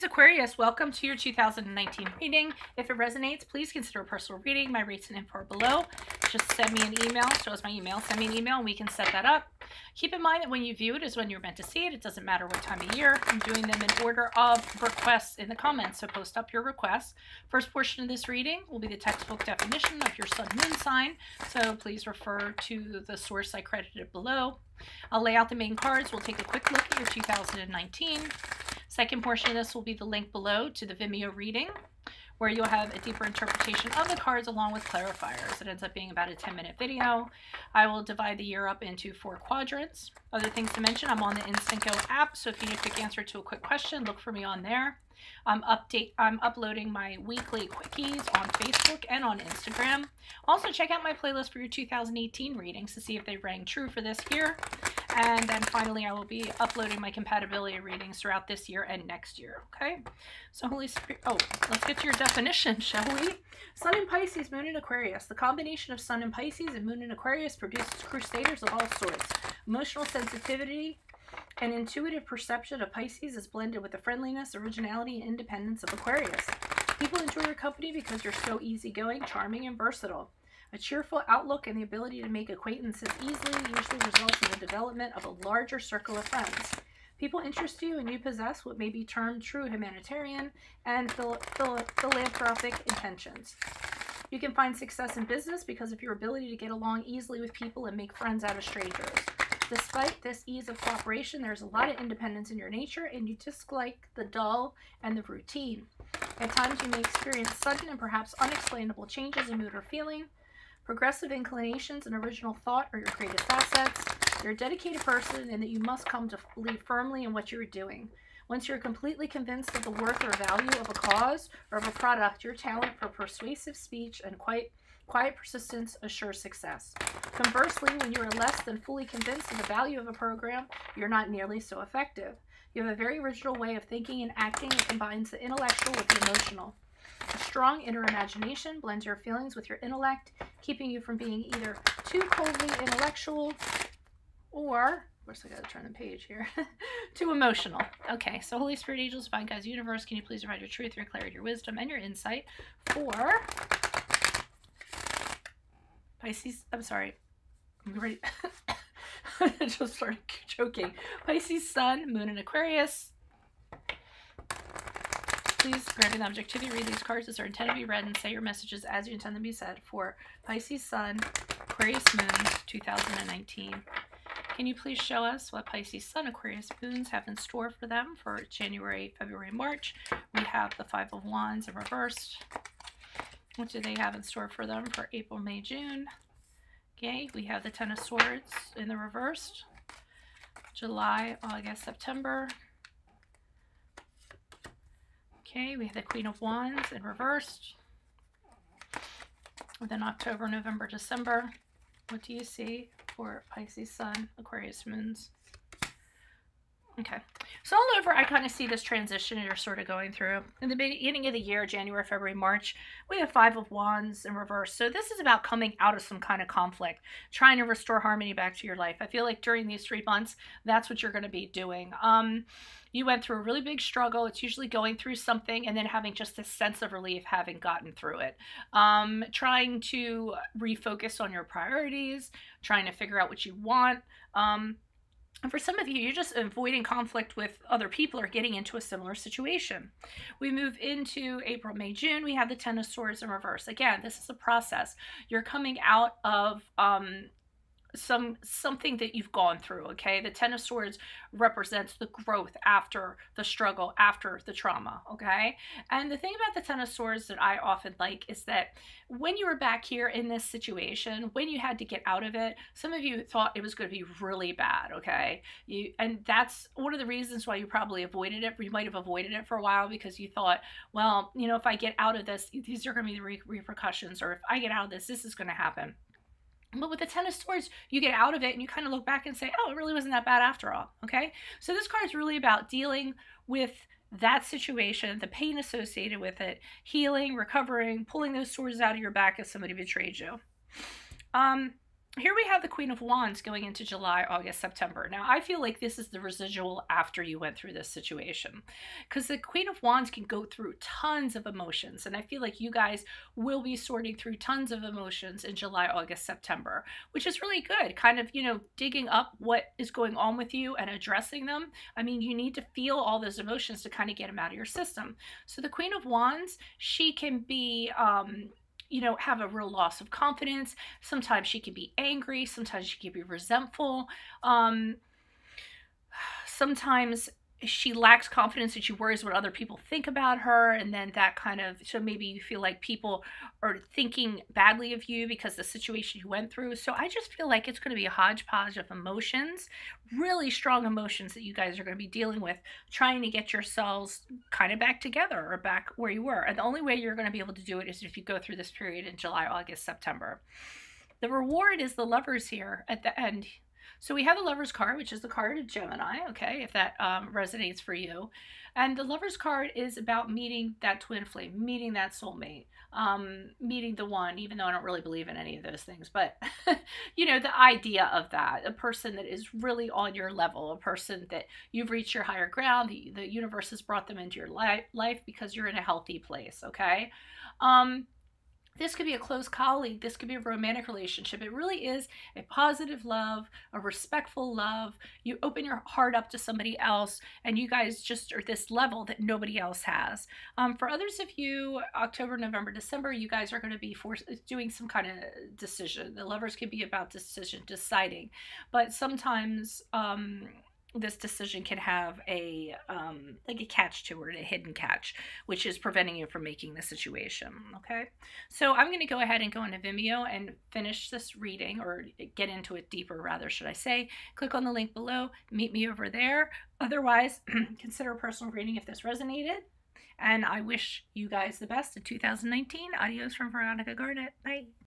Aquarius, welcome to your 2019 reading. If it resonates, please consider a personal reading. My rates and info are below. Just send me an email. Shows my email. Send me an email and we can set that up. Keep in mind that when you view it is when you're meant to see it. It doesn't matter what time of year. I'm doing them in order of requests in the comments, so post up your requests. First portion of this reading will be the textbook definition of your sun moon sign, so please refer to the source I credited below. I'll lay out the main cards. We'll take a quick look at your 2019. Second portion of this will be the link below to the Vimeo reading, where you'll have a deeper interpretation of the cards along with clarifiers. It ends up being about a 10-minute video. I will divide the year up into 4 quadrants. Other things to mention, I'm on the Instant Go app, so if you need a quick answer to a quick question, look for me on there. I'm uploading my weekly quickies on Facebook and on Instagram. Also, check out my playlist for your 2018 readings to see if they rang true for this year. And then finally, I will be uploading my compatibility readings throughout this year and next year, okay? So Holy Spirit, let's get to your definition, shall we? Sun in Pisces, Moon in Aquarius. The combination of Sun in Pisces and Moon in Aquarius produces crusaders of all sorts. Emotional sensitivity and intuitive perception of Pisces is blended with the friendliness, originality, and independence of Aquarius. People enjoy your company because you're so easygoing, charming, and versatile. A cheerful outlook and the ability to make acquaintances easily usually results in the development of a larger circle of friends. People interest you and you possess what may be termed true humanitarian and philanthropic intentions. You can find success in business because of your ability to get along easily with people and make friends out of strangers. Despite this ease of cooperation, there's a lot of independence in your nature and you dislike the dull and the routine. At times you may experience sudden and perhaps unexplainable changes in mood or feeling. Progressive inclinations and original thought are your greatest assets. You're a dedicated person and that you must come to believe firmly in what you're doing. Once you're completely convinced of the worth or value of a cause or of a product, your talent for persuasive speech and quiet persistence assures success. Conversely, when you are less than fully convinced of the value of a program, you're not nearly so effective. You have a very original way of thinking and acting that combines the intellectual with the emotional. A strong inner imagination blends your feelings with your intellect, keeping you from being either too coldly intellectual or, of course I gotta turn the page here, too emotional. Okay, so Holy Spirit, angels, divine guides, universe, can you please provide your truth, your clarity, your wisdom, and your insight for Pisces, I'm sorry, I'm ready. I just started choking. Pisces, Sun, Moon, and Aquarius. Please, granting the objectivity, read these cards as they're intended to be read and say your messages as you intend them to be said for Pisces, Sun, Aquarius, Moons, 2019. Can you please show us what Pisces, Sun, Aquarius, Moons have in store for them for January, February, March? We have the Five of Wands in reversed. What do they have in store for them for April, May, June? Okay, we have the Ten of Swords in the reversed. July, August, September. Okay, we have the Queen of Wands in reversed. And then October, November, December. What do you see for Pisces, Sun, Aquarius, Moons? Okay, so all over, I kind of see this transition you're sort of going through. In the beginning of the year, January, February, March, we have Five of Wands in reverse. So this is about coming out of some kind of conflict, trying to restore harmony back to your life. I feel like during these 3 months, that's what you're going to be doing. You went through a really big struggle. It's usually going through something and then having just this sense of relief having gotten through it. Trying to refocus on your priorities, trying to figure out what you want. And for some of you, you're just avoiding conflict with other people or getting into a similar situation. We move into April, May, June. We have the Ten of Swords in reverse. Again, this is a process. You're coming out of something that you've gone through, okay? The Ten of Swords represents the growth after the struggle, after the trauma, okay? And the thing about the Ten of Swords that I often like is that when you were back here in this situation, when you had to get out of it, some of you thought it was going to be really bad, okay? And that's one of the reasons why you probably avoided it. You might have avoided it for a while because you thought, well, you know, if I get out of this, these are going to be the repercussions, or if I get out of this, this is going to happen. But with the Ten of Swords, you get out of it and you kind of look back and say, oh, it really wasn't that bad after all, okay? So this card is really about dealing with that situation, the pain associated with it, healing, recovering, pulling those swords out of your back if somebody betrayed you. here we have the Queen of Wands going into July, August, September. Now, I feel like this is the residual after you went through this situation, because the Queen of Wands can go through tons of emotions. And I feel like you guys will be sorting through tons of emotions in July, August, September, which is really good. Kind of, you know, digging up what is going on with you and addressing them. I mean, you need to feel all those emotions to kind of get them out of your system. So the Queen of Wands, she can be, you know, have a real loss of confidence. Sometimes she can be angry. Sometimes she can be resentful. Sometimes she lacks confidence and she worries what other people think about her. And then that kind of, so maybe you feel like people are thinking badly of you because the situation you went through. So I just feel like it's going to be a hodgepodge of emotions, really strong emotions that you guys are going to be dealing with, trying to get yourselves kind of back together or back where you were. And the only way you're going to be able to do it is if you go through this period in July, August, September. The reward is the Lovers here at the end. So we have the Lovers card, which is the card of Gemini, okay, if that resonates for you. And the Lovers card is about meeting that twin flame, meeting that soulmate, meeting the one, even though I don't really believe in any of those things. But, you know, the idea of that, a person that is really on your level, a person that you've reached your higher ground, the universe has brought them into your life because you're in a healthy place, okay? This could be a close colleague. This could be a romantic relationship. It really is a positive love, a respectful love. You open your heart up to somebody else, and you guys just are at this level that nobody else has. For others of you, October, November, December, you guys are going to be doing some kind of decision. The Lovers can be about decision, deciding. But sometimes this decision can have a like a catch to it, a hidden catch, which is preventing you from making the situation. Okay, so I'm going to go ahead and go into Vimeo and finish this reading, or get into it deeper rather, should I say. Click on the link below, meet me over there. Otherwise, consider a personal reading if this resonated, and I wish you guys the best in 2019. Adios from Veronica Garnett. Bye.